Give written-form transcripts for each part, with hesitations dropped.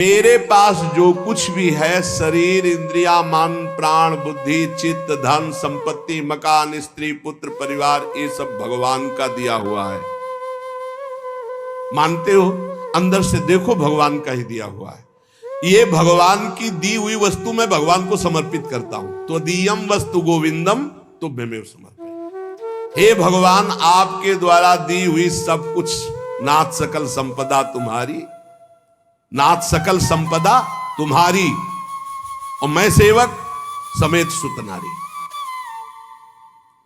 मेरे पास जो कुछ भी है, शरीर, इंद्रिया, मन, प्राण, बुद्धि, चित्त, धन, संपत्ति, मकान, स्त्री, पुत्र, परिवार, ये सब भगवान का दिया हुआ है। मानते हो? अंदर से देखो, भगवान का ही दिया हुआ है। ये भगवान की दी हुई वस्तु मैं भगवान को समर्पित करता हूं। तो दीयम वस्तु गोविंदम तुभ्यमेव समर्पयामि। हे भगवान, आपके द्वारा दी हुई सब कुछ, नाथ सकल संपदा तुम्हारी, नाथ सकल संपदा तुम्हारी, और मैं सेवक समेत सुत नारी।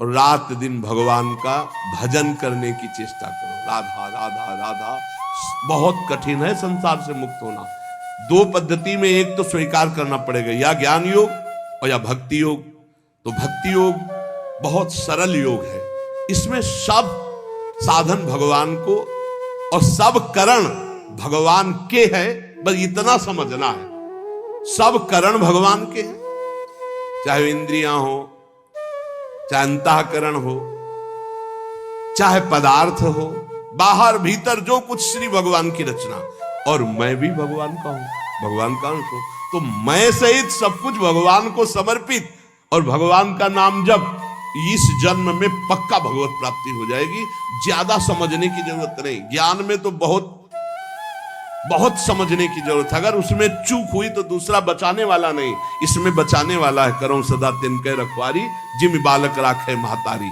और रात दिन भगवान का भजन करने की चेष्टा करो। राधा राधा राधा। बहुत कठिन है संसार से मुक्त होना। दो पद्धति में एक तो स्वीकार करना पड़ेगा, या ज्ञान योग और या भक्ति योग। तो भक्ति योग बहुत सरल योग है। इसमें सब साधन भगवान को और सब करण भगवान के है। बस इतना समझना है, सब करण भगवान के हैं। चाहे इंद्रियां हो, चाहे अंतःकरण हो, चाहे पदार्थ हो, बाहर भीतर जो कुछ श्री भगवान की रचना। और मैं भी भगवान का हूं, भगवान का अंश हूं। तो मैं सहित सब कुछ भगवान को समर्पित और भगवान का नाम जब, इस जन्म में पक्का भगवत प्राप्ति हो जाएगी। ज्यादा समझने की जरूरत नहीं। ज्ञान में तो बहुत समझने की जरूरत है। अगर उसमें चूक हुई तो दूसरा बचाने वाला नहीं, इसमें बचाने वाला है। करो सदा तिनके रखवारी, जिम बालक राखे महतारी।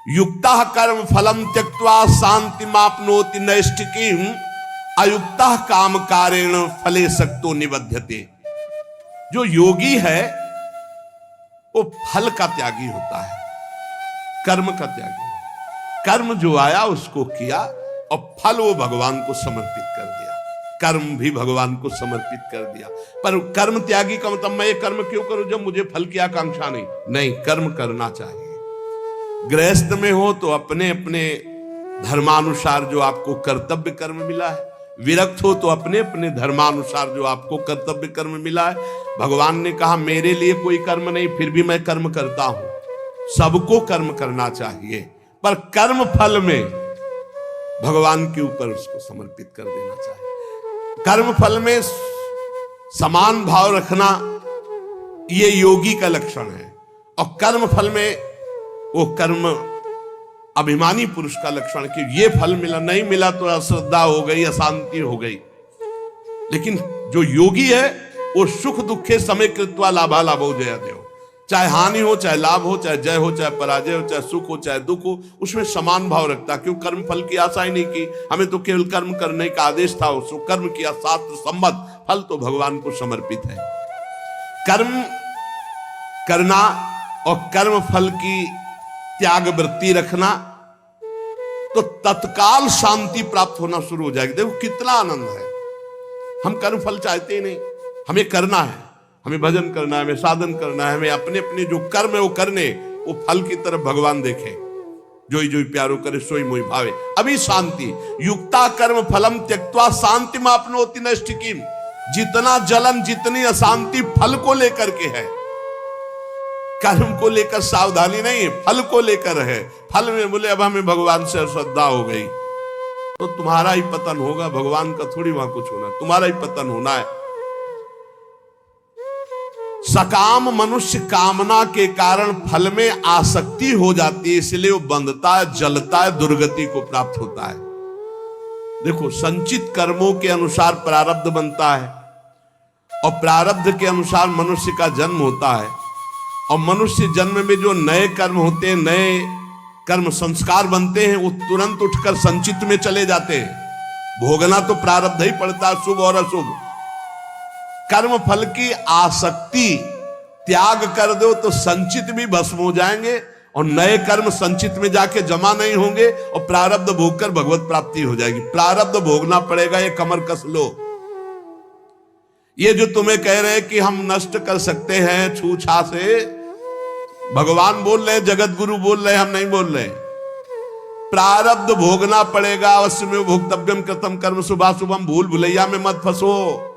युक्ता कर्म फलम त्यक्त्वा शांति मापनोति नैष्ठिकीम, अयुक्ता काम कारेण फले सक्तो निबध्यते। जो योगी है वो फल का त्यागी होता है, कर्म का त्यागी। कर्म जो आया उसको किया और फल वो भगवान को समर्पित कर दिया। कर्म भी भगवान को समर्पित कर दिया। पर कर्म त्यागी का मतलब मैं ये कर्म क्यों करूं जब मुझे फल की आकांक्षा नहीं। कर्म करना चाहिए। गृहस्थ में हो तो अपने अपने धर्मानुसार जो आपको कर्तव्य कर्म मिला है, विरक्त हो तो अपने अपने धर्मानुसार जो आपको कर्तव्य कर्म मिला है। भगवान ने कहा मेरे लिए कोई कर्म नहीं, फिर भी मैं कर्म करता हूं। सबको कर्म करना चाहिए, पर कर्म फल में भगवान के ऊपर उसको समर्पित कर देना चाहिए। कर्म फल में समान भाव रखना ये योगी का लक्षण है, और कर्म फल में वो कर्म अभिमानी पुरुष का लक्षण कि ये फल मिला, नहीं मिला तो अश्रद्धा हो गई, अशांति हो गई। लेकिन जो योगी है वो सुख दुखे समय कृत्वा लाभा लाभो जया देव। चाहे हानि हो, चाहे लाभ हो, चाहे जय हो, चाहे पराजय हो, चाहे सुख हो, चाहे दुख हो, उसमें समान भाव रखता। क्यों? कर्म फल की आशा ही नहीं की, हमें तो केवल कर्म करने का आदेश था। उसको कर्म किया, शास्त्र सम्मत, फल तो भगवान को समर्पित है। कर्म करना और कर्म फल की त्याग वृत्ति रखना तो तत्काल शांति प्राप्त होना शुरू हो जाएगी। देखो कितना आनंद है। हम कर्म फल चाहते ही नहीं, हमें करना है, हमें भजन करना है, हमें साधन करना है, हमें अपने अपने जो कर्म है वो करने, वो फल की तरफ भगवान देखे। जोई जोई प्यारो करे सोई मोई भावे, अभी शांति। युक्ता कर्म फलम त्यक्त्वा शांति मापनोति नैष्ठिकीम। जितना जलन, जितनी अशांति फल को लेकर के है, कर्म को लेकर सावधानी नहीं है, फल को लेकर है। फल में बोले अब हमें भगवान से श्रद्धा हो गई तो तुम्हारा ही पतन होगा, भगवान का थोड़ी वहां कुछ होना, तुम्हारा ही पतन होना है। सकाम मनुष्य कामना के कारण फल में आसक्ति हो जाती है, इसलिए वो बंधता है, जलता है, दुर्गति को प्राप्त होता है। देखो, संचित कर्मों के अनुसार प्रारब्ध बनता है, और प्रारब्ध के अनुसार मनुष्य का जन्म होता है। और मनुष्य जन्म में जो नए कर्म होते हैं, नए कर्म संस्कार बनते हैं, वो तुरंत उठकर संचित में चले जाते हैं। भोगना तो प्रारब्ध ही पड़ता है, शुभ और अशुभ। कर्म फल की आसक्ति त्याग कर दो तो संचित भी भस्म हो जाएंगे, और नए कर्म संचित में जाके जमा नहीं होंगे, और प्रारब्ध भोगकर भगवत प्राप्ति हो जाएगी। प्रारब्ध भोगना पड़ेगा, ये कमर कस लो। ये जो तुम्हें कह रहे हैं कि हम नष्ट कर सकते हैं छूछा से, भगवान बोल रहे हैं, जगत गुरु बोल रहे हैं, हम नहीं बोल रहे। प्रारब्ध भोगना पड़ेगा, अवश्य में भोक्तव्यम कृतम कर्म शुभाशुभम। भूल भुलैया में मत फंसो।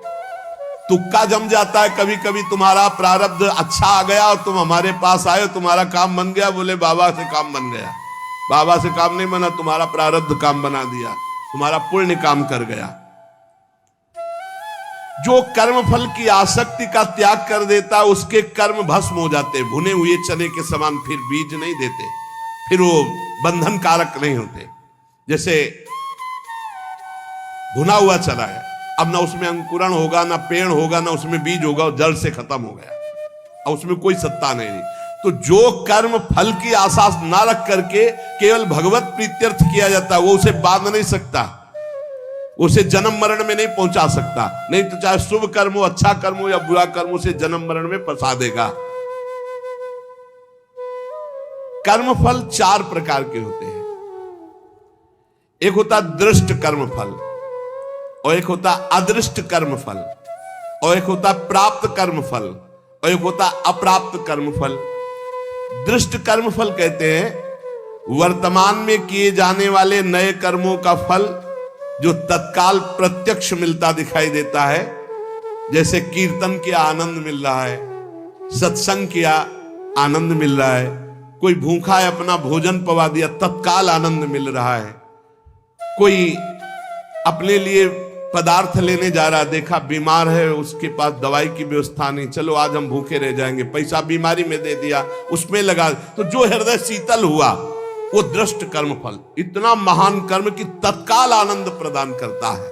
तुक्का जम जाता है कभी कभी। तुम्हारा प्रारब्ध अच्छा आ गया और तुम हमारे पास आए, तुम्हारा काम बन गया, बोले बाबा से काम बन गया। बाबा से काम नहीं बना, तुम्हारा प्रारब्ध काम बना दिया, तुम्हारा पुण्य काम कर गया। जो कर्म फल की आसक्ति का त्याग कर देता है उसके कर्म भस्म हो जाते, भुने हुए चने के समान, फिर बीज नहीं देते, फिर वो बंधन कारक नहीं होते। जैसे भुना हुआ चना है, अब ना उसमें अंकुरण होगा, ना पेड़ होगा, ना उसमें बीज होगा, जड़ से खत्म हो गया, अब उसमें कोई सत्ता नहीं। तो जो कर्म फल की आशा ना रख करके केवल भगवत प्रीत्यर्थ किया जाता है, वो उसे बांध नहीं सकता, उसे जन्म मरण में नहीं पहुंचा सकता। नहीं तो चाहे शुभ कर्म हो, अच्छा कर्म हो या बुरा कर्म, उसे जन्म मरण में फंसा देगा। कर्म फल 4 प्रकार के होते हैं। एक होता दृष्ट कर्म फल, और एक होता अदृष्ट कर्म फल, और एक होता प्राप्त कर्म फल, और एक होता अप्राप्त कर्म फल। दृष्ट कर्म फल कहते हैं वर्तमान में किए जाने वाले नए कर्मों का फल जो तत्काल प्रत्यक्ष मिलता दिखाई देता है। जैसे कीर्तन किया आनंद मिल रहा है, सत्संग किया आनंद मिल रहा है, कोई भूखा है अपना भोजन पवा दिया तत्काल आनंद मिल रहा है, कोई अपने लिए पदार्थ लेने जा रहा, देखा बीमार है उसके पास दवाई की व्यवस्था नहीं, चलो आज हम भूखे रह जाएंगे, पैसा बीमारी में दे दिया, उसमें लगा, तो जो हृदय शीतल हुआ वो दृष्ट कर्म फल, इतना महान कर्म कि तत्काल आनंद प्रदान करता है।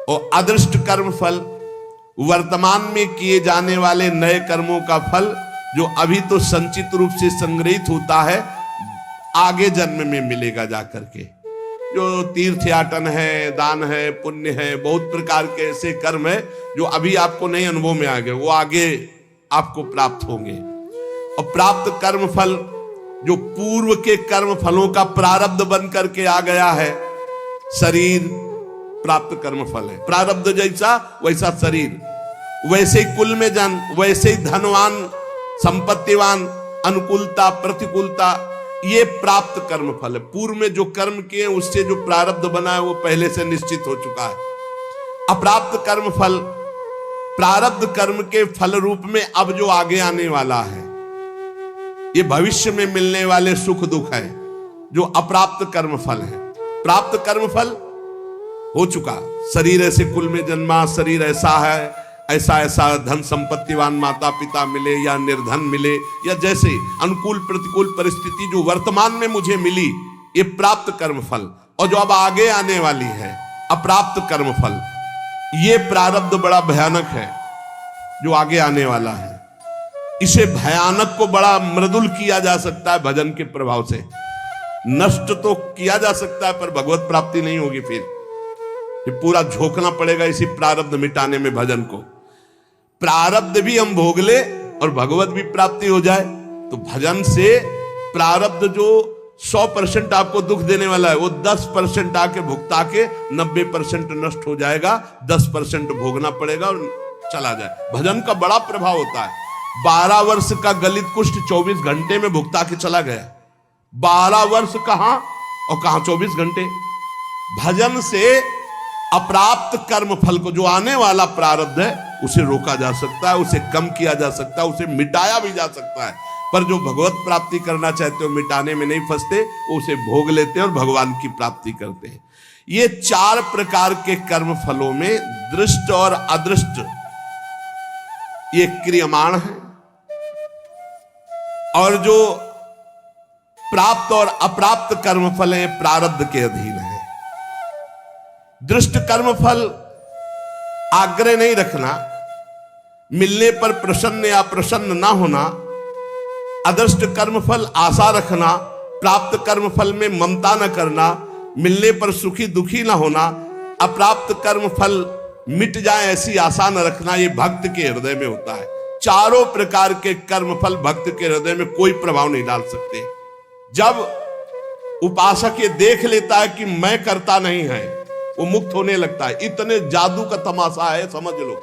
और अदृष्ट कर्म फल वर्तमान में किए जाने वाले नए कर्मों का फल जो अभी तो संचित रूप से संग्रहित होता है, आगे जन्म में मिलेगा जाकर के। जो तीर्थयाटन है, दान है, पुण्य है, बहुत प्रकार के ऐसे कर्म है जो अभी आपको नहीं अनुभव में आ गए, वो आगे आपको प्राप्त होंगे। और प्राप्त कर्म फल जो पूर्व के कर्म फलों का प्रारब्ध बन करके आ गया है, शरीर प्राप्त कर्म फल है, प्रारब्ध जैसा वैसा शरीर, वैसे ही कुल में जन्म, वैसे ही धनवान, संपत्तिवान, अनुकूलता प्रतिकूलता, ये प्राप्त कर्म फल है। पूर्व में जो कर्म किए उससे जो प्रारब्ध बना है वो पहले से निश्चित हो चुका है। अप्राप्त कर्म फल प्रारब्ध कर्म के फल रूप में अब जो आगे आने वाला है, ये भविष्य में मिलने वाले सुख दुख है, जो अप्राप्त कर्म फल है। प्राप्त कर्म फल हो चुका, शरीर ऐसे कुल में जन्मा, शरीर ऐसा है, ऐसा ऐसा धन संपत्तिवान माता पिता मिले या निर्धन मिले, या जैसे अनुकूल प्रतिकूल परिस्थिति जो वर्तमान में मुझे मिली, ये प्राप्त कर्म फल। और जो अब आगे आने वाली है अप्राप्त कर्म फल, ये प्रारब्ध बड़ा भयानक है जो आगे आने वाला है। इसे भयानक को बड़ा मृदुल किया जा सकता है भजन के प्रभाव से, नष्ट तो किया जा सकता है पर भगवत प्राप्ति नहीं होगी। फिर ये पूरा झोंकना पड़ेगा इसी प्रारब्ध मिटाने में भजन को। प्रारब्ध भी हम भोग ले और भगवत भी प्राप्ति हो जाए, तो भजन से प्रारब्ध जो 100% आपको दुख देने वाला है वो 10% आके भुगता के 90% नष्ट हो जाएगा, 10% भोगना पड़ेगा और चला जाए। भजन का बड़ा प्रभाव होता है। 12 वर्ष का गलित कुष्ठ 24 घंटे में भुगता के चला गया। 12 वर्ष कहां और कहां 24 घंटे। भजन से अप्राप्त कर्म फल को, जो आने वाला प्रारब्ध है, उसे रोका जा सकता है, उसे कम किया जा सकता है, उसे मिटाया भी जा सकता है। पर जो भगवत प्राप्ति करना चाहते हो मिटाने में नहीं फंसते, वो उसे भोग लेते हैं और भगवान की प्राप्ति करते हैं। ये 4 प्रकार के कर्म फलों में दृष्ट और अदृष्ट ये क्रियमाण है, और जो प्राप्त और अप्राप्त कर्म फल हैं प्रारब्ध के अधीन है। दृष्ट कर्म फल आग्रह नहीं रखना, मिलने पर प्रसन्न या प्रसन्न ना होना। अदृष्ट कर्म फल आशा रखना, प्राप्त कर्म फल में ममता न करना, मिलने पर सुखी दुखी ना होना। अप्राप्त कर्म फल मिट जाए ऐसी आशा न रखना, ये भक्त के हृदय में होता है। चारों प्रकार के कर्म फल भक्त के हृदय में कोई प्रभाव नहीं डाल सकते। जब उपासक ये देख लेता है कि मैं करता नहीं है, वो मुक्त होने लगता है। इतने जादू का तमाशा है, समझ लो।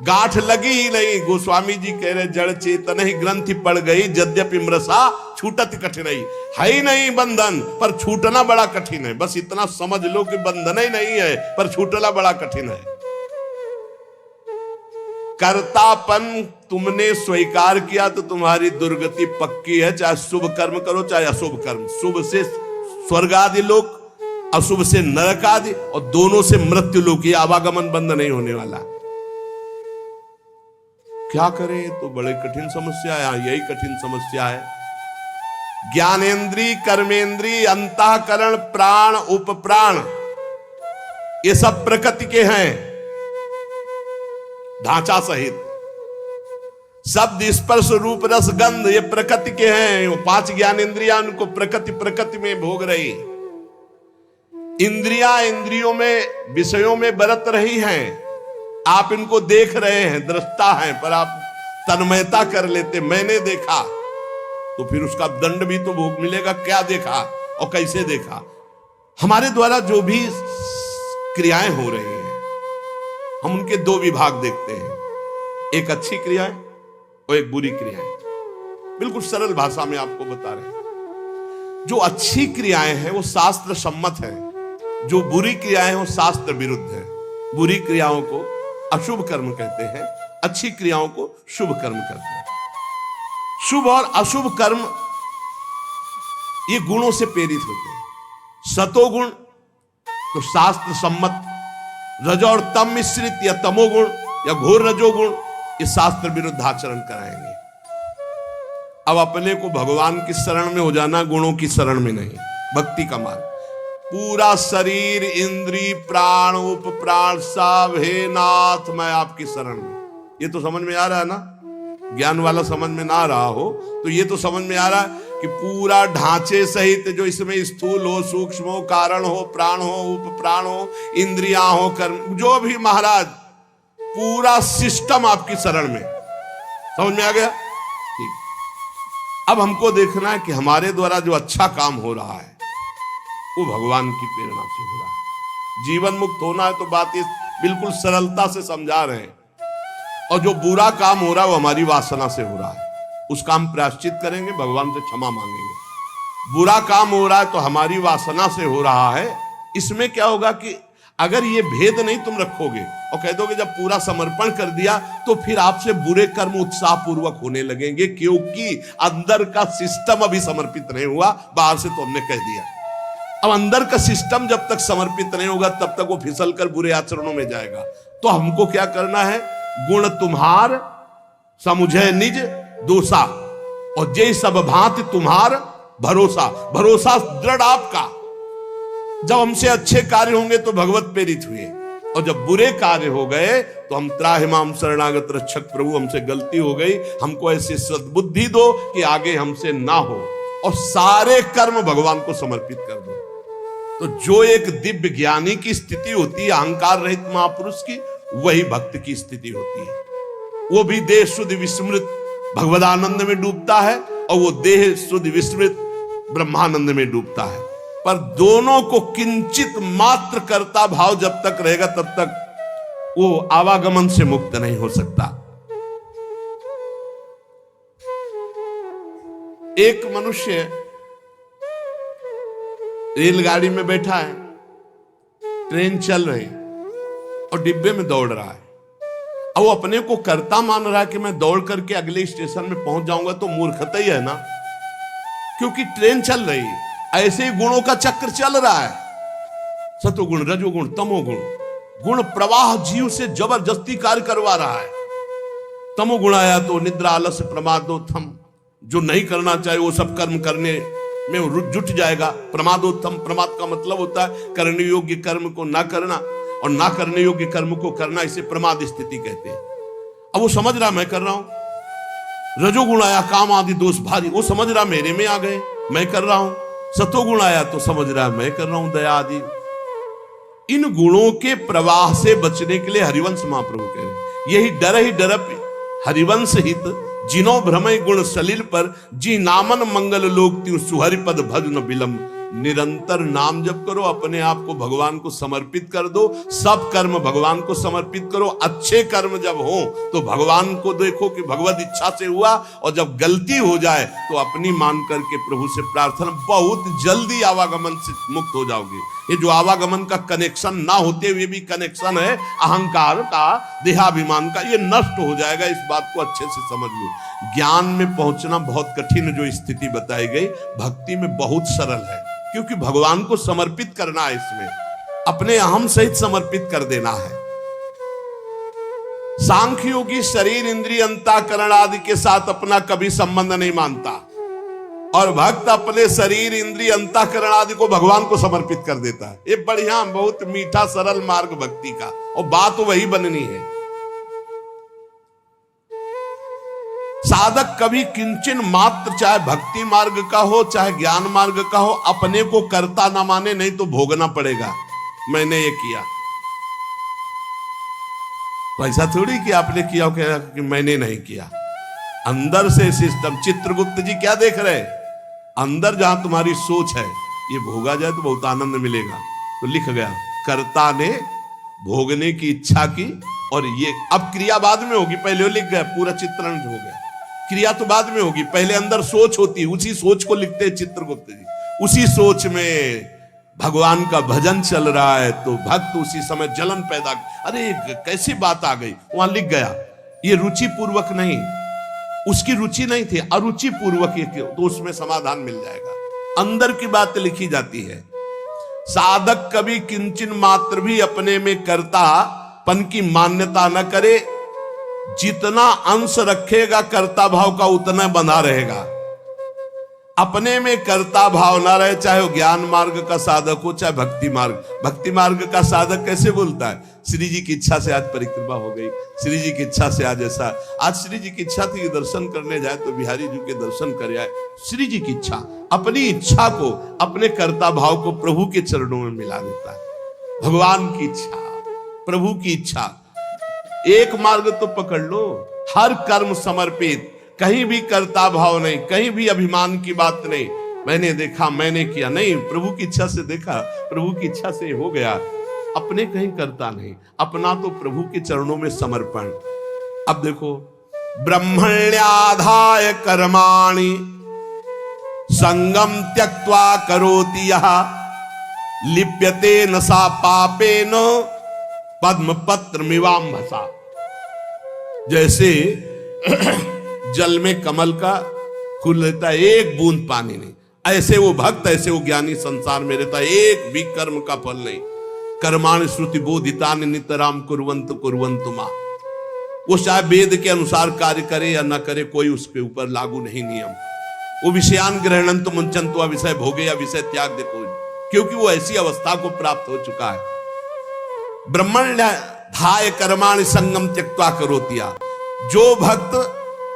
गांठ लगी ही नहीं, गोस्वामी जी कह रहे जड़ चेतन ही ग्रंथि पड़ गई, यद्यपि मृषा छूटत कठिनाई। है ही नहीं बंधन पर छूटना बड़ा कठिन है। बस इतना समझ लो कि बंधन ही नहीं है पर छूटना बड़ा कठिन है। कर्तापन तुमने स्वीकार किया तो तुम्हारी दुर्गति पक्की है। चाहे शुभ कर्म करो चाहे अशुभ कर्म। शुभ से स्वर्ग आदि लोक, अशुभ से नरक आदि, और दोनों से मृत्यु लोक, आवागमन बंद नहीं होने वाला। क्या करें, तो बड़े कठिन समस्या है, यही कठिन समस्या है। ज्ञानेन्द्रीय, कर्मेंद्रीय, अंतःकरण, प्राण, उपप्राण, ये सब प्रकृति के हैं ढांचा सहित। शब्द, स्पर्श, रूप, रस, गंध, ये प्रकृति के हैं। वो 5 ज्ञानेंद्रियां उनको प्रकृति में भोग रही। इंद्रियां इंद्रियों में, विषयों में बरत रही हैं। आप इनको देख रहे हैं, दृष्टा हैं, पर आप तन्मयता कर लेते, मैंने देखा, तो फिर उसका दंड भी तो भोग मिलेगा। क्या देखा और कैसे देखा? हमारे द्वारा जो भी क्रियाएं हो रही हैं, हम उनके 2 विभाग देखते हैं, एक अच्छी क्रियाएं और एक बुरी क्रियाएं। बिल्कुल सरल भाषा में आपको बता रहे हैं। जो अच्छी क्रियाएं हैं वो शास्त्र सम्मत है, जो बुरी क्रियाएं हैं वो शास्त्र विरुद्ध है। बुरी क्रियाओं को अशुभ कर्म कहते हैं, अच्छी क्रियाओं को शुभ कर्म कहते हैं। शुभ और अशुभ कर्म ये गुणों से प्रेरित होते हैं। सतोगुण तो शास्त्र सम्मत, रजो और तम मिश्रित या तमोगुण या घोर रजोगुण, ये शास्त्र विरुद्ध आचरण कराएंगे। अब अपने को भगवान की शरण में हो जाना, गुणों की शरण में नहीं। भक्ति का मार्ग, पूरा शरीर, इंद्री, प्राण, उप प्राण सब, हे नाथ मैं आपकी शरण में। ये तो समझ में आ रहा है ना? ज्ञान वाला समझ में ना आ रहा हो तो ये तो समझ में आ रहा है कि पूरा ढांचे सहित, जो इसमें स्थूल हो, सूक्ष्म हो, कारण हो, प्राण हो, उप प्राण हो, इंद्रियां हो, कर्म, जो भी महाराज, पूरा सिस्टम आपकी शरण में। समझ में आ गया? ठीक। अब हमको देखना है कि हमारे द्वारा जो अच्छा काम हो रहा है वो भगवान की प्रेरणा से हो रहा है। जीवन मुक्त होना है तो बात ये बिल्कुल सरलता से समझा रहे हैं। और जो बुरा काम हो रहा है वो हमारी वासना से हो रहा है, उसका हम प्रायश्चित करेंगे, भगवान से क्षमा मांगेंगे। बुरा काम हो रहा है तो हमारी वासना से हो रहा है। इसमें क्या होगा कि अगर ये भेद नहीं तुम रखोगे और कह दोगे जब पूरा समर्पण कर दिया तो फिर आपसे बुरे कर्म उत्साह पूर्वक होने लगेंगे, क्योंकि अंदर का सिस्टम अभी समर्पित नहीं हुआ, बाहर से तो हमने कह दिया। अब अंदर का सिस्टम जब तक समर्पित नहीं होगा तब तक वो फिसल कर बुरे आचरणों में जाएगा। तो हमको क्या करना है? गुण तुम्हार समुझे निज दोषा, और जे सब भांति तुम्हार भरोसा। भरोसा दृढ़ आपका। जब हमसे अच्छे कार्य होंगे तो भगवत प्रेरित हुए, और जब बुरे कार्य हो गए तो हम त्राहिमाम शरणागत रक्षक प्रभु, हमसे गलती हो गई, हमको ऐसी सद्बुद्धि दो कि आगे हमसे ना हो, और सारे कर्म भगवान को समर्पित कर दो। तो जो एक दिव्य ज्ञानी की स्थिति होती है, अहंकार रहित महापुरुष की, वही भक्त की स्थिति होती है। वो भी देह शुद्ध विस्मृत भगवदानंद में डूबता है, और वो देह शुद्ध विस्मृत ब्रह्मानंद में डूबता है। पर दोनों को किंचित मात्र कर्ता भाव जब तक रहेगा तब तक वो आवागमन से मुक्त नहीं हो सकता। एक मनुष्य रेलगाड़ी में बैठा है, ट्रेन चल रही और डिब्बे में दौड़ रहा है। अब वो अपने को कर्ता मान रहा है कि मैं दौड़ करके अगले स्टेशन में पहुंच जाऊंगा, तो मूर्खता ही है ना, क्योंकि ट्रेन चल रही है। ऐसे ही गुणों का चक्र चल रहा है, सतोगुण, रजोगुण, तमोगुण। गुण प्रवाह जीव से जबरदस्ती कार्य करवा रहा है। तमोगुण आया तो निद्रा, आलस्य, प्रमादोत्थम, जो नहीं करना चाहे वो सब कर्म करने में जुट जाएगा। प्रमादोत्थम, प्रमाद का मतलब होता है करने योग्य कर्म को ना करना, और ना करने योग्य कर्म को करना, इसे प्रमाद स्थिति कहते हैं। अब वो समझ रहा मैं कर रहा हूं। रजोगुण आया, काम आदि दोष भारी, वो समझ रहा मेरे में आ गए, मैं कर रहा हूं। सतोगुण आया तो समझ रहा मैं कर रहा हूं, दया आदि। इन गुणों के प्रवाह से बचने के लिए हरिवंश महाप्रभु कह रहे हैं, यही डर ही डरप हरिवंश हित, जिनो भ्रमय गुण सलिल पर, जी नामन मंगल लोक त्यू सुहरि पद भजन विलंब। निरंतर नाम जप करो, अपने आप को भगवान को समर्पित कर दो, सब कर्म भगवान को समर्पित करो। अच्छे कर्म जब हो तो भगवान को देखो कि भगवत इच्छा से हुआ, और जब गलती हो जाए तो अपनी मान करके प्रभु से प्रार्थना, बहुत जल्दी आवागमन से मुक्त हो जाओगे। ये जो आवागमन का कनेक्शन ना होते हुए भी कनेक्शन है अहंकार का, देहाभिमान का, ये नष्ट हो जाएगा। इस बात को अच्छे से समझ लो। ज्ञान में पहुंचना बहुत कठिन जो स्थिति बताई गई, भक्ति में बहुत सरल है। क्योंकि भगवान को समर्पित करना है, इसमें अपने अहम सहित समर्पित कर देना है। सांख्य योगी शरीर इंद्रिय अंतःकरण आदि के साथ अपना कभी संबंध नहीं मानता, और भक्त अपने शरीर इंद्रिय अंतःकरण आदि को भगवान को समर्पित कर देता है। ये बढ़िया, बहुत मीठा सरल मार्ग भक्ति का, और बात वही बननी है। साधक कभी किंचन मात्र, चाहे भक्ति मार्ग का हो चाहे ज्ञान मार्ग का हो, अपने को कर्ता ना माने, नहीं तो भोगना पड़ेगा। मैंने ये किया, तो ऐसा थोड़ी कि आपने किया कि मैंने नहीं किया। अंदर से सिस्टम, चित्रगुप्त जी क्या देख रहे हैं, अंदर जहां तुम्हारी सोच है, ये भोगा जाए तो बहुत आनंद मिलेगा। तो लिख गया, कर्ता ने भोगने की इच्छा की, और ये अब क्रिया बाद में होगी, पहले लिख गया, पूरा चित्रण हो गया। क्रिया तो बाद में होगी, पहले अंदर सोच होती है, उसी सोच को लिखते हैं चित्रगुप्त जी। उसी सोच में भगवान का भजन चल रहा है, तो भक्त उसी समय जलन पैदा, अरे कैसी बात आ गई, वहां लिख गया। ये रुचि पूर्वक नहीं, उसकी रुचि नहीं थी, अरुचि पूर्वक ये, तो उसमें समाधान मिल जाएगा। अंदर की बात लिखी जाती है। साधक कभी किंचन मात्र भी अपने में कर्तापन की मान्यता न करे, जितना अंश रखेगा कर्ता भाव का उतना बंधा रहेगा। अपने में कर्ता भाव ना रहे, चाहे वो ज्ञान मार्ग का साधक हो चाहे भक्ति मार्ग। भक्ति मार्ग का साधक कैसे बोलता है, श्री जी की इच्छा से आज परिक्रमा हो गई, श्री जी की इच्छा से आज ऐसा, आज श्री जी की इच्छा थी दर्शन करने जाए तो बिहारी जी के दर्शन कर आए। श्री जी की इच्छा, अपनी इच्छा को, अपने कर्ता भाव को प्रभु के चरणों में मिला देता है। भगवान की इच्छा, प्रभु की इच्छा, एक मार्ग तो पकड़ लो, हर कर्म समर्पित, कहीं भी कर्ता भाव नहीं, कहीं भी अभिमान की बात नहीं, मैंने देखा मैंने किया नहीं, प्रभु की इच्छा से देखा, प्रभु की इच्छा से हो गया। अपने कहीं करता नहीं, अपना तो प्रभु के चरणों में समर्पण। अब देखो, ब्रह्मण्याधाय कर्माणि संगम त्यक्त्वा करोति यः, लिप्यते न सा पापेन पद्मपत्रमिवाम्भसा। जैसे जल में कमल का फूल रहता है, एक बूंद पानी नहीं, ऐसे वो भक्त, ऐसे वो ज्ञानी संसार में रहता है, एक भी कर्म का फल नहीं। कर्माणि श्रुति बोधितानि नितराम कुर्वन्तु कुर्वन्तु मा। वो चाहे वेद के अनुसार कार्य करे या न करे, कोई उसके ऊपर लागू नहीं नियम। वो विषयान ग्रहणंतु मुंचन्तु, विषय भोगे या विषय त्याग दे कोई, क्योंकि वो ऐसी अवस्था को प्राप्त हो चुका है। ब्रह्मण्याधाय कर्माणि संगम त्यक्त्वा करोति। जो भक्त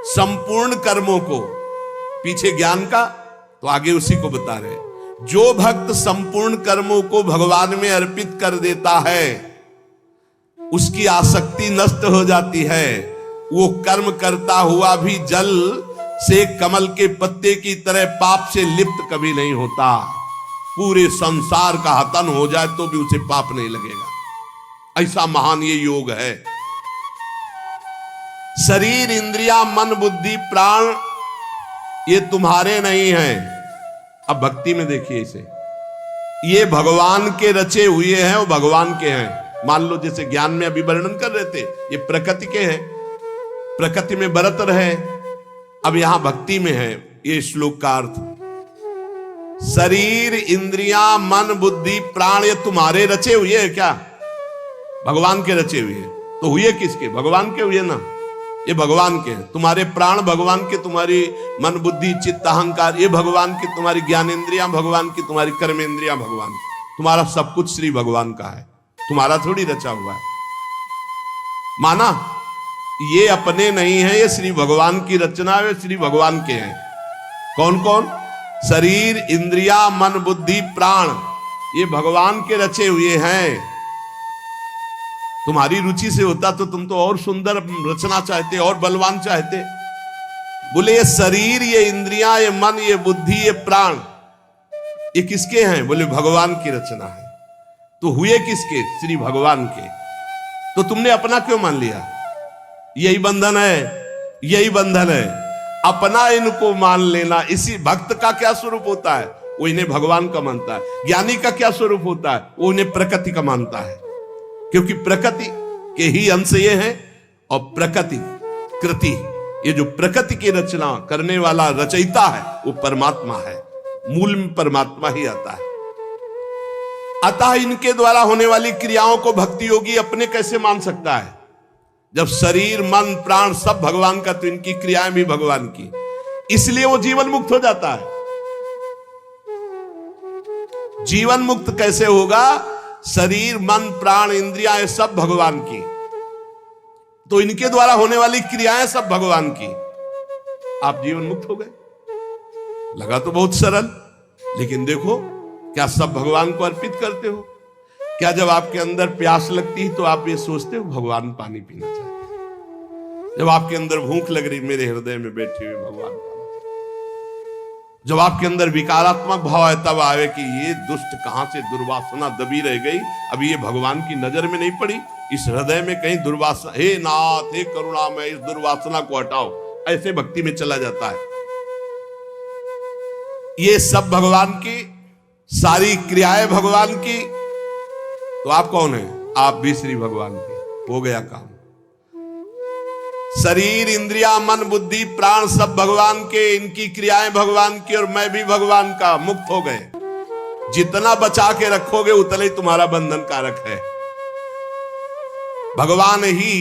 संपूर्ण कर्मों को, पीछे ज्ञान का तो आगे उसी को बता रहे, जो भक्त संपूर्ण कर्मों को भगवान में अर्पित कर देता है, उसकी आसक्ति नष्ट हो जाती है। वो कर्म करता हुआ भी जल से कमल के पत्ते की तरह पाप से लिप्त कभी नहीं होता। पूरे संसार का हतन हो जाए तो भी उसे पाप नहीं लगेगा। ऐसा महान ये योग है। शरीर इंद्रिया मन बुद्धि प्राण ये तुम्हारे नहीं हैं। अब भक्ति में देखिए इसे, ये भगवान के रचे हुए हैं, वो भगवान के हैं। मान लो जैसे ज्ञान में अभी वर्णन कर रहे थे, ये प्रकृति के हैं, प्रकृति में बरत रहे। अब यहां भक्ति में है ये श्लोक का अर्थ, शरीर इंद्रिया मन बुद्धि प्राण ये तुम्हारे रचे हुए हैं क्या? भगवान के रचे हुए हैं। तो हुए किसके? भगवान के हुए ना, ये भगवान के हैं। तुम्हारे प्राण भगवान के, तुम्हारी मन बुद्धि चित्त अहंकार ये भगवान के, तुम्हारी ज्ञानेंद्रियां भगवान की, तुम्हारी कर्मेंद्रियां भगवान की, तुम्हारा सब कुछ श्री भगवान का है, तुम्हारा थोड़ी रचा हुआ है। माना ये अपने नहीं है, ये श्री भगवान की रचना है, श्री भगवान के हैं। कौन कौन? शरीर इंद्रिया मन बुद्धि प्राण ये भगवान के रचे हुए हैं। तुम्हारी रुचि से होता तो तुम तो और सुंदर रचना चाहते, और बलवान चाहते। बोले ये शरीर ये इंद्रियां ये मन ये बुद्धि ये प्राण ये किसके हैं? बोले भगवान की रचना है। तो हुए किसके? श्री भगवान के। तो तुमने अपना क्यों मान लिया? यही बंधन है, यही बंधन है, अपना इनको मान लेना। इसी भक्त का क्या स्वरूप होता है? वो इन्हें भगवान का मानता है। ज्ञानी का क्या स्वरूप होता है? वो इन्हें प्रकृति का मानता है, क्योंकि प्रकृति के ही अंश ये हैं। और प्रकृति कृति, ये जो प्रकृति की रचना करने वाला रचयिता है वो परमात्मा है। मूल में परमात्मा ही आता है। अतः इनके द्वारा होने वाली क्रियाओं को भक्ति योगी अपने कैसे मान सकता है? जब शरीर मन प्राण सब भगवान का, तो इनकी क्रियाएं भी भगवान की, इसलिए वो जीवन मुक्त हो जाता है। जीवन मुक्त कैसे होगा? शरीर मन प्राण इंद्रियां सब भगवान की, तो इनके द्वारा होने वाली क्रियाएं सब भगवान की, आप जीवन मुक्त हो गए। लगा तो बहुत सरल, लेकिन देखो क्या सब भगवान को अर्पित करते हो? क्या जब आपके अंदर प्यास लगती है तो आप ये सोचते हो भगवान पानी पीना चाहते हैं? जब आपके अंदर भूख लग रही, मेरे हृदय में बैठे हुए भगवान पानी चाहते। जब आपके अंदर विकारात्मक भाव है, तब आवे कि ये दुष्ट कहां से दुर्वासना दबी रह गई, अभी ये भगवान की नजर में नहीं पड़ी, इस हृदय में कहीं दुर्वासना, हे नाथ हे करुणामय, इस दुर्वासना को हटाओ, ऐसे भक्ति में चला जाता है। ये सब भगवान की, सारी क्रियाएं भगवान की, तो आप कौन है? आप भी श्री भगवान के। हो गया काम। शरीर इंद्रिया मन बुद्धि प्राण सब भगवान के, इनकी क्रियाएं भगवान की, और मैं भी भगवान का, मुक्त हो गए। जितना बचा के रखोगे उतना ही तुम्हारा बंधन कारक है। भगवान ही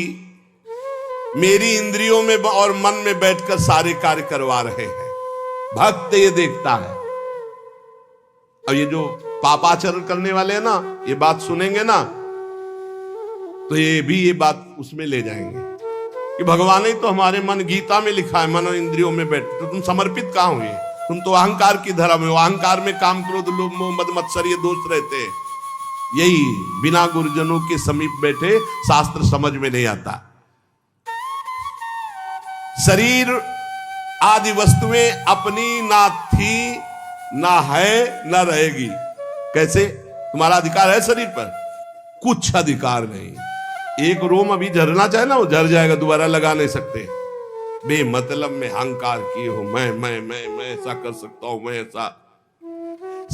मेरी इंद्रियों में और मन में बैठकर सारे कार्य करवा रहे हैं। भक्त ये देखता है। अब ये जो पापाचरण करने वाले हैं ना, ये बात सुनेंगे ना, तो ये भी ये बात उसमें ले जाएंगे कि भगवान ही तो हमारे मन, गीता में लिखा है मन और इंद्रियों में बैठे, तो तुम समर्पित कहां हुए? तुम तो अहंकार की धरा में हो। अहंकार में काम क्रोध लोभ मोह मद मत्सर ये दोष रहते हैं। यही बिना गुरुजनों के समीप बैठे शास्त्र समझ में नहीं आता। शरीर आदि वस्तुएं अपनी ना थी ना है ना रहेगी। कैसे? तुम्हारा अधिकार है शरीर पर? कुछ अधिकार नहीं। एक रोम अभी झरना चाहे ना, वो झर जाएगा, दोबारा लगा नहीं सकते। बेमतलब में अहंकार किए हो, मैं ऐसा कर सकता हूं, मैं ऐसा।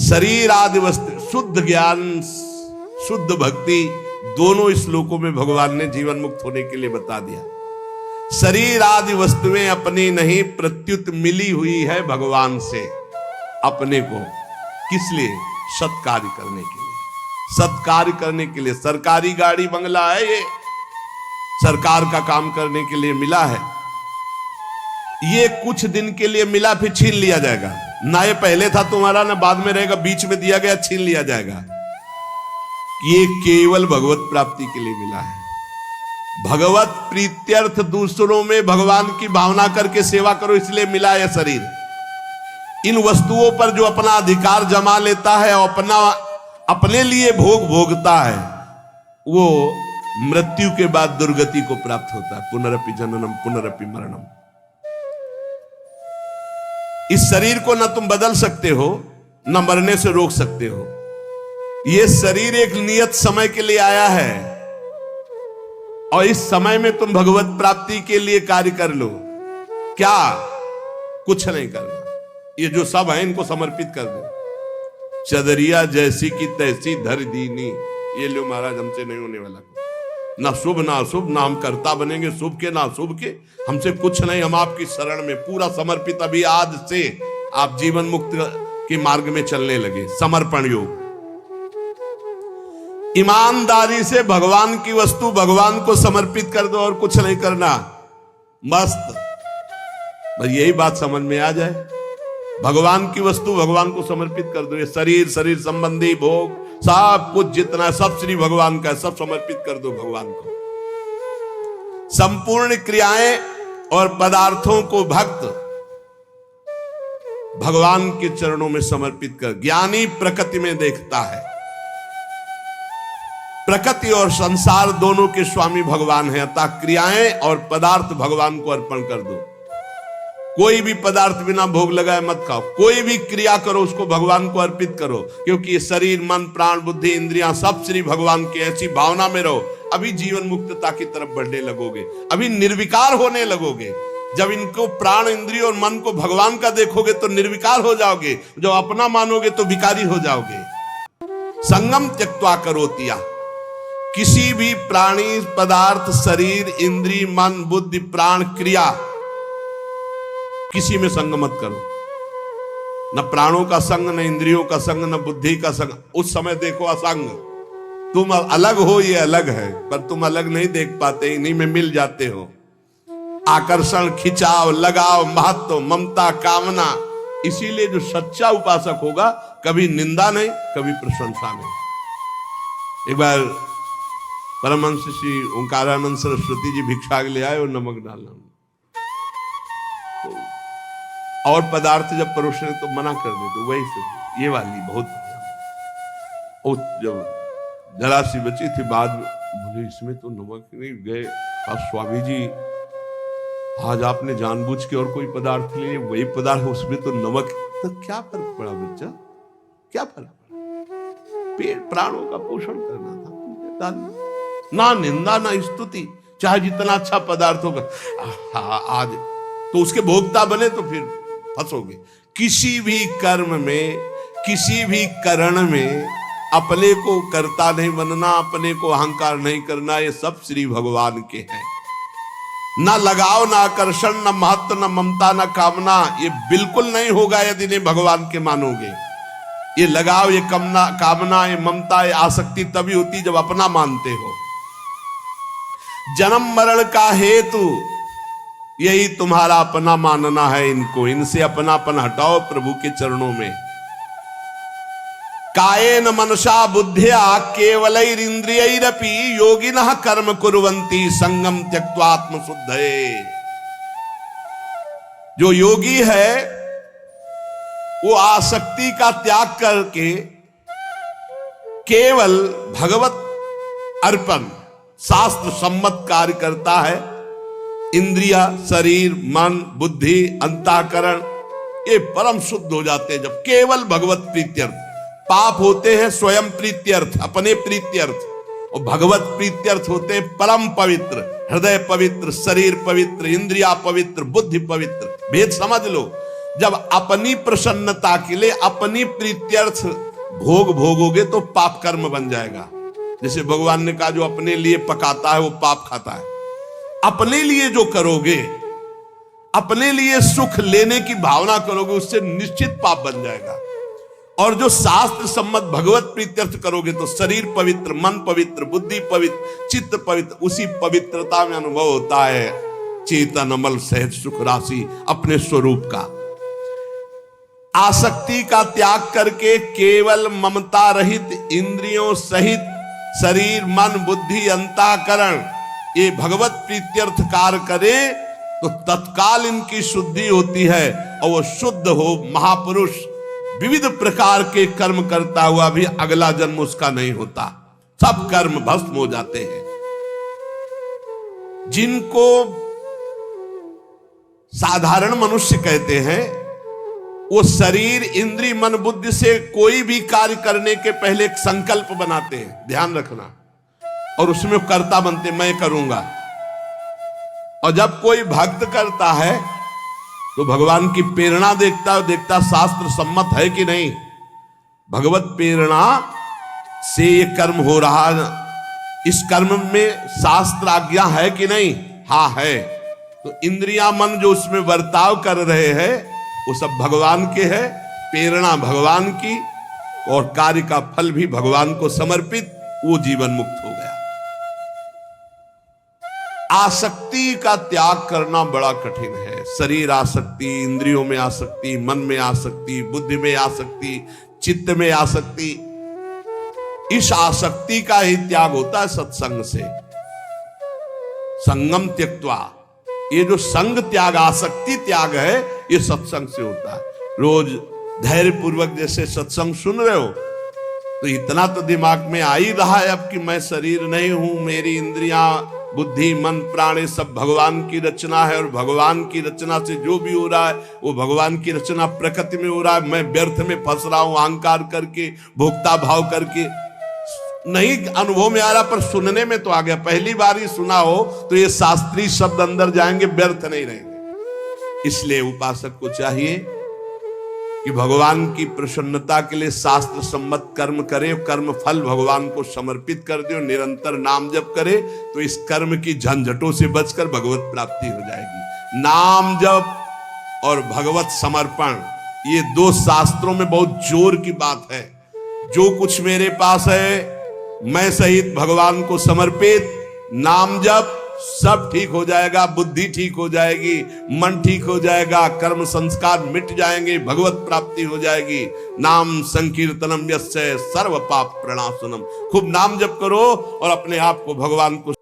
शरीर आदि वस्तु, शुद्ध ज्ञान शुद्ध भक्ति, दोनों श्लोकों में भगवान ने जीवन मुक्त होने के लिए बता दिया। शरीर आदि वस्तुएं अपनी नहीं, प्रत्युत मिली हुई है भगवान से अपने को। किस लिए? सत्कार्य करने के लिए। सत्कार्य करने के लिए। सरकारी गाड़ी बंगला है, ये सरकार का काम करने के लिए मिला है। ये कुछ दिन के लिए मिला, फिर छीन लिया जाएगा। ना ये पहले था तुम्हारा, ना बाद में रहेगा, बीच में दिया गया, छीन लिया जाएगा। ये केवल भगवत प्राप्ति के लिए मिला है। भगवत प्रीत्यर्थ दूसरों में भगवान की भावना करके सेवा करो, इसलिए मिला यह शरीर। इन वस्तुओं पर जो अपना अधिकार जमा लेता है और अपने लिए भोग भोगता है, वो मृत्यु के बाद दुर्गति को प्राप्त होता है। पुनरपि जननम पुनरपि मरणम। इस शरीर को न तुम बदल सकते हो, न मरने से रोक सकते हो। ये शरीर एक नियत समय के लिए आया है, और इस समय में तुम भगवत प्राप्ति के लिए कार्य कर लो। क्या? कुछ नहीं करना। ये जो सब है इनको समर्पित कर दो। चदरिया जैसी की तैसी धर दीनी, ये लो महाराज, हमसे नहीं होने वाला। ना शुभ ना अशुभ, ना हम कर्ता बनेंगे शुभ के ना अशुभ के, हमसे कुछ नहीं, हम आपकी शरण में पूरा समर्पित। अभी आज से आप जीवन मुक्त के मार्ग में चलने लगे। समर्पण योग। ईमानदारी से भगवान की वस्तु भगवान को समर्पित कर दो, और कुछ नहीं करना। मस्त। बस यही बात समझ में आ जाए। भगवान की वस्तु भगवान को समर्पित कर दो। ये शरीर, शरीर संबंधी भोग, सब कुछ जितना, सब श्री भगवान का, सब समर्पित कर दो भगवान को। संपूर्ण क्रियाएं और पदार्थों को भक्त भगवान के चरणों में समर्पित कर। ज्ञानी प्रकृति में देखता है। प्रकृति और संसार दोनों के स्वामी भगवान है, अतः क्रियाएं और पदार्थ भगवान को अर्पण कर दो। कोई भी पदार्थ बिना भोग लगाए मत खाओ। कोई भी क्रिया करो, उसको भगवान को अर्पित करो, क्योंकि ये शरीर मन प्राण बुद्धि इंद्रियां सब श्री भगवान की। ऐसी भावना में रहो, अभी जीवन मुक्तता की तरफ बढ़ने लगोगे, अभी निर्विकार होने लगोगे। जब इनको प्राण इंद्रिय और मन को भगवान का देखोगे तो निर्विकार हो जाओगे। जब अपना मानोगे तो विकारी हो जाओगे। संगम त्यक्त्वा करोतिया। किसी भी प्राणी पदार्थ शरीर इंद्रिय मन बुद्धि प्राण क्रिया, किसी में संग मत करो। न प्राणों का संग, न इंद्रियों का संग, न बुद्धि का संग। उस समय देखो असंग, तुम अलग हो, ये अलग है, पर तुम अलग नहीं देख पाते, इन्हीं में मिल जाते हो। आकर्षण, खिंचाव, लगाव, महत्व, ममता, कामना। इसीलिए जो सच्चा उपासक होगा कभी निंदा नहीं, कभी प्रशंसा नहीं। एक बार परमहंस श्री ओंकारानंद सरस्वती जी भिक्षा के लिए आए और नमक डालना तो और पदार्थ जब परोसने तो मना कर दे, तो वही सब ये वाली बहुत और जब जरा सी बची थी, बाद में बोले इसमें तो नमक नहीं। गए स्वामी जी आज आपने जानबूझ के और कोई पदार्थ लिए, वही पदार्थ उसमें तो नमक, तो क्या फर्क पड़ा बच्चा, क्या फर्क पड़ा? पेट प्राणों का पोषण करना था, ना निंदा ना स्तुति, चाहे जितना अच्छा पदार्थ होगा। आज तो उसके भोक्ता बने तो फिर फंसोगे। किसी भी कर्म में, किसी भी करण में अपने को कर्ता नहीं बनना, अपने को अहंकार नहीं करना, ये सब श्री भगवान के हैं। ना लगाव, ना आकर्षण, ना महत्व, ना ममता, ना कामना, ये बिल्कुल नहीं होगा यदि नहीं भगवान के मानोगे। ये लगाव, ये कामना, ये ममता, ये आसक्ति तभी होती जब अपना मानते हो। जन्म मरण का हेतु यही तुम्हारा अपना मानना है इनको, इनसे अपनापन हटाओ प्रभु के चरणों में। कायेन मनसा बुद्धिया केवलैरिंद्रियैरपि योगिनः कर्म कुर्वन्ति संगम त्यक्त्वा आत्मशुद्धये। जो योगी है वो आसक्ति का त्याग करके केवल भगवत अर्पण, शास्त्र सम्मत कार्य करता है। इंद्रिया, शरीर, मन, बुद्धि, अंतःकरण ये परम शुद्ध हो जाते हैं जब केवल भगवत प्रीत्यर्थ। पाप होते हैं स्वयं प्रीत्यर्थ, अपने प्रीत्यर्थ, और भगवत प्रीत्यर्थ होते हैं परम पवित्र, हृदय पवित्र, शरीर पवित्र, इंद्रिया पवित्र, बुद्धि पवित्र। भेद समझ लो। जब अपनी प्रसन्नता के लिए अपनी प्रीत्यर्थ भोग भोगोगे तो पाप कर्म बन जाएगा। जैसे भगवान ने कहा जो अपने लिए पकाता है वो पाप खाता है। अपने लिए जो करोगे, अपने लिए सुख लेने की भावना करोगे, उससे निश्चित पाप बन जाएगा। और जो शास्त्र सम्मत भगवत प्रीत्यर्थ करोगे तो शरीर पवित्र, मन पवित्र, बुद्धि पवित्र, चित्त पवित्र, उसी पवित्रता में अनुभव होता है चेतन अमल सहज सुख राशि अपने स्वरूप का। आसक्ति का त्याग करके केवल ममता रहित, इंद्रियों सहित शरीर, मन, बुद्धि, अंतःकरण ये भगवत प्रीत्यर्थ कार्य करे तो तत्काल इनकी शुद्धि होती है और वो शुद्ध हो। महापुरुष विविध प्रकार के कर्म करता हुआ भी अगला जन्म उसका नहीं होता, सब कर्म भस्म हो जाते हैं। जिनको साधारण मनुष्य कहते हैं वो शरीर, इंद्रिय, मन, बुद्धि से कोई भी कार्य करने के पहले एक संकल्प बनाते हैं, ध्यान रखना, और उसमें कर्ता बनते, मैं करूंगा। और जब कोई भक्त करता है तो भगवान की प्रेरणा देखता शास्त्र सम्मत है कि नहीं। भगवत प्रेरणा से ये कर्म हो रहा, इस कर्म में शास्त्र आज्ञा है कि नहीं, हाँ है। तो इंद्रिया, मन जो उसमें बर्ताव कर रहे हैं वो सब भगवान के है, प्रेरणा भगवान की, और कार्य का फल भी भगवान को समर्पित, वो जीवन मुक्त हो गया। आसक्ति का त्याग करना बड़ा कठिन है। शरीर आसक्ति, इंद्रियों में आसक्ति, मन में आसक्ति, बुद्धि में आसक्ति, चित्त में आसक्ति, इस आसक्ति का ही त्याग होता है सत्संग से। संगम त्यक्त्वा, ये जो संग त्याग, आसक्ति त्याग है, ये सत्संग से होता है। रोज धैर्य पूर्वक जैसे सत्संग सुन रहे हो तो इतना तो दिमाग में आ ही रहा है अब कि मैं शरीर नहीं हूं, मेरी इंद्रियां, बुद्धि, मन, प्राण ये सब भगवान की रचना है, और भगवान की रचना से जो भी हो रहा है वो भगवान की रचना प्रकृति में हो रहा है। मैं व्यर्थ में फंस रहा हूं अहंकार करके, भोक्ता भाव करके। नहीं अनुभव में आ रहा पर सुनने में तो आ गया। पहली बार ही सुना हो तो ये शास्त्रीय शब्द अंदर जाएंगे, व्यर्थ नहीं रहेंगे। इसलिए उपासक को चाहिए कि भगवान की प्रसन्नता के लिए शास्त्र सम्मत कर्म करे, कर्म फल भगवान को समर्पित कर दे, निरंतर नाम जप करे तो इस कर्म की झंझटों से बचकर भगवत प्राप्ति हो जाएगी। नाम जप और भगवत समर्पण ये दो शास्त्रों में बहुत जोर की बात है। जो कुछ मेरे पास है मैं सहित भगवान को समर्पित, नाम जप, सब ठीक हो जाएगा, बुद्धि ठीक हो जाएगी, मन ठीक हो जाएगा, कर्म संस्कार मिट जाएंगे, भगवत प्राप्ति हो जाएगी। नाम संकीर्तनम यस्य सर्व पाप प्रणाशनम। खूब नाम जप करो और अपने आप को भगवान को